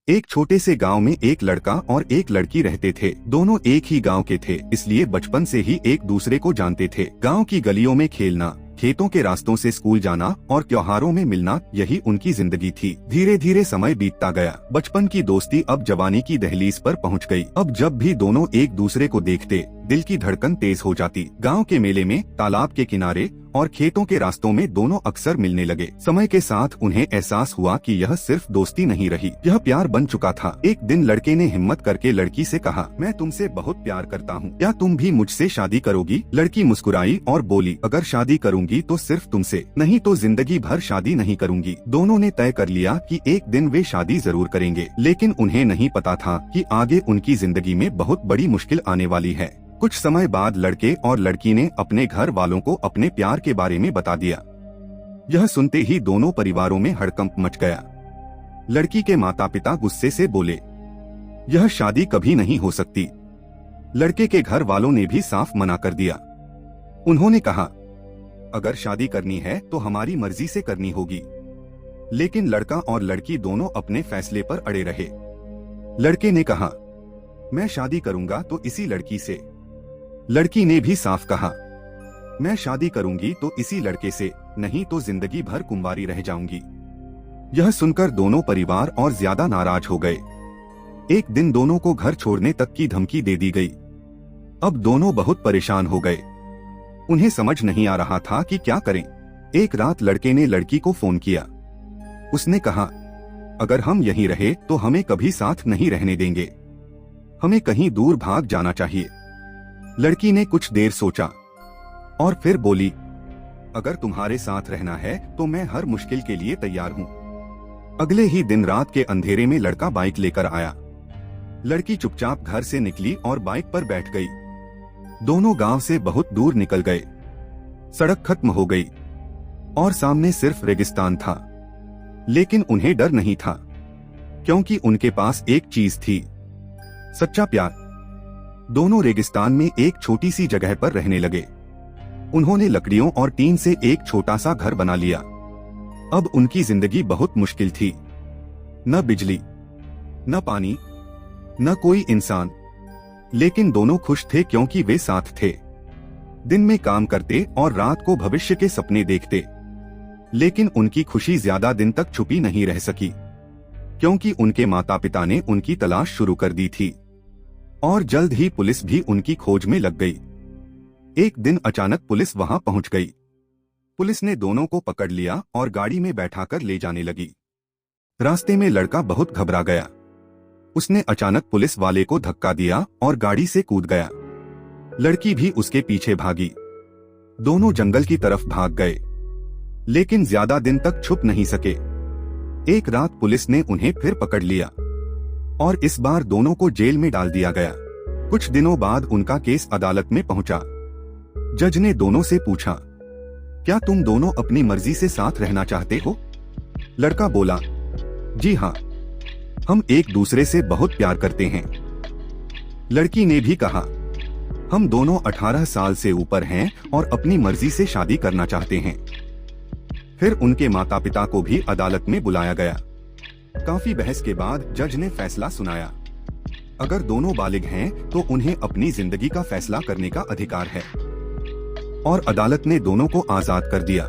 एक छोटे से गांव में एक लड़का और एक लड़की रहते थे। दोनों एक ही गांव के थे, इसलिए बचपन से ही एक दूसरे को जानते थे। गांव की गलियों में खेलना, खेतों के रास्तों से स्कूल जाना और त्योहारों में मिलना, यही उनकी जिंदगी थी। धीरे धीरे समय बीतता गया। बचपन की दोस्ती अब जवानी की दहलीज पर पहुंच गई। अब जब भी दोनों एक दूसरे को देखते, दिल की धड़कन तेज हो जाती। गांव के मेले में, तालाब के किनारे और खेतों के रास्तों में दोनों अक्सर मिलने लगे। समय के साथ उन्हें एहसास हुआ कि यह सिर्फ दोस्ती नहीं रही, यह प्यार बन चुका था। एक दिन लड़के ने हिम्मत करके लड़की से कहा, मैं तुमसे बहुत प्यार करता हूँ, क्या तुम भी मुझसे शादी करोगी? लड़की मुस्कुराई और बोली, अगर शादी करूंगी तो सिर्फ तुमसे, नहीं तो जिंदगी भर शादी नहीं करूंगी। दोनों ने तय कर लिया कि एक दिन वे शादी जरूर करेंगे, लेकिन उन्हें नहीं पता था कि आगे उनकी जिंदगी में बहुत बड़ी मुश्किल आने वाली है। कुछ समय बाद लड़के और लड़की ने अपने घर वालों को अपने प्यार के बारे में बता दिया। यह सुनते ही दोनों परिवारों में हड़कंप मच गया। लड़की के माता पिता गुस्से से बोले, यह शादी कभी नहीं हो सकती। लड़के के घर वालों ने भी साफ मना कर दिया। उन्होंने कहा, अगर शादी करनी है तो हमारी मर्जी से करनी होगी। लेकिन लड़का और लड़की दोनों अपने फैसले पर अड़े रहे। लड़के ने कहा, मैं शादी करूंगा तो इसी लड़की से। लड़की ने भी साफ कहा, मैं शादी करूंगी तो इसी लड़के से, नहीं तो जिंदगी भर कुंवारी रह जाऊंगी। यह सुनकर दोनों परिवार और ज्यादा नाराज हो गए। एक दिन दोनों को घर छोड़ने तक की धमकी दे दी गई। अब दोनों बहुत परेशान हो गए। उन्हें समझ नहीं आ रहा था कि क्या करें। एक रात लड़के ने लड़की को फोन किया। उसने कहा, अगर हम यहीं रहे तो हमें कभी साथ नहीं रहने देंगे, हमें कहीं दूर भाग जाना चाहिए। लड़की ने कुछ देर सोचा और फिर बोली, अगर तुम्हारे साथ रहना है तो मैं हर मुश्किल के लिए तैयार हूँ। अगले ही दिन रात के अंधेरे में लड़का बाइक लेकर आया। लड़की चुपचाप घर से निकली और बाइक पर बैठ गई। दोनों गांव से बहुत दूर निकल गए। सड़क खत्म हो गई और सामने सिर्फ रेगिस्तान था। लेकिन उन्हें डर नहीं था, क्योंकि उनके पास एक चीज थी, सच्चा प्यार। दोनों रेगिस्तान में एक छोटी सी जगह पर रहने लगे। उन्होंने लकड़ियों और टीन से एक छोटा सा घर बना लिया। अब उनकी जिंदगी बहुत मुश्किल थी। न बिजली, न पानी, न कोई इंसान। लेकिन दोनों खुश थे क्योंकि वे साथ थे। दिन में काम करते और रात को भविष्य के सपने देखते। लेकिन उनकी खुशी ज्यादा दिन तक छुपी नहीं रह सकी, क्योंकि उनके माता पिता ने उनकी तलाश शुरू कर दी थी और जल्द ही पुलिस भी उनकी खोज में लग गई। एक दिन अचानक पुलिस वहां पहुंच गई। पुलिस ने दोनों को पकड़ लिया और गाड़ी में बैठाकर ले जाने लगी। रास्ते में लड़का बहुत घबरा गया। उसने अचानक पुलिस वाले को धक्का दिया और गाड़ी से कूद गया। लड़की भी उसके पीछे भागी। दोनों जंगल की तरफ भाग गए, लेकिन ज्यादा दिन तक छुप नहीं सके। एक रात पुलिस ने उन्हें फिर पकड़ लिया और इस बार दोनों को जेल में डाल दिया गया। कुछ दिनों बाद उनका केस अदालत में पहुंचा। जज ने दोनों से पूछा, क्या तुम दोनों अपनी मर्जी से साथ रहना चाहते हो? लड़का बोला, जी हाँ, हम एक दूसरे से बहुत प्यार करते हैं। लड़की ने भी कहा, हम दोनों 18 साल से ऊपर हैं और अपनी मर्जी से शादी करना चाहते हैं। फिर उनके माता पिता को भी अदालत में बुलाया गया। काफी बहस के बाद जज ने फैसला सुनाया। अगर दोनों बालिग हैं तो उन्हें अपनी जिंदगी का फैसला करने का अधिकार है, और अदालत ने दोनों को आजाद कर दिया।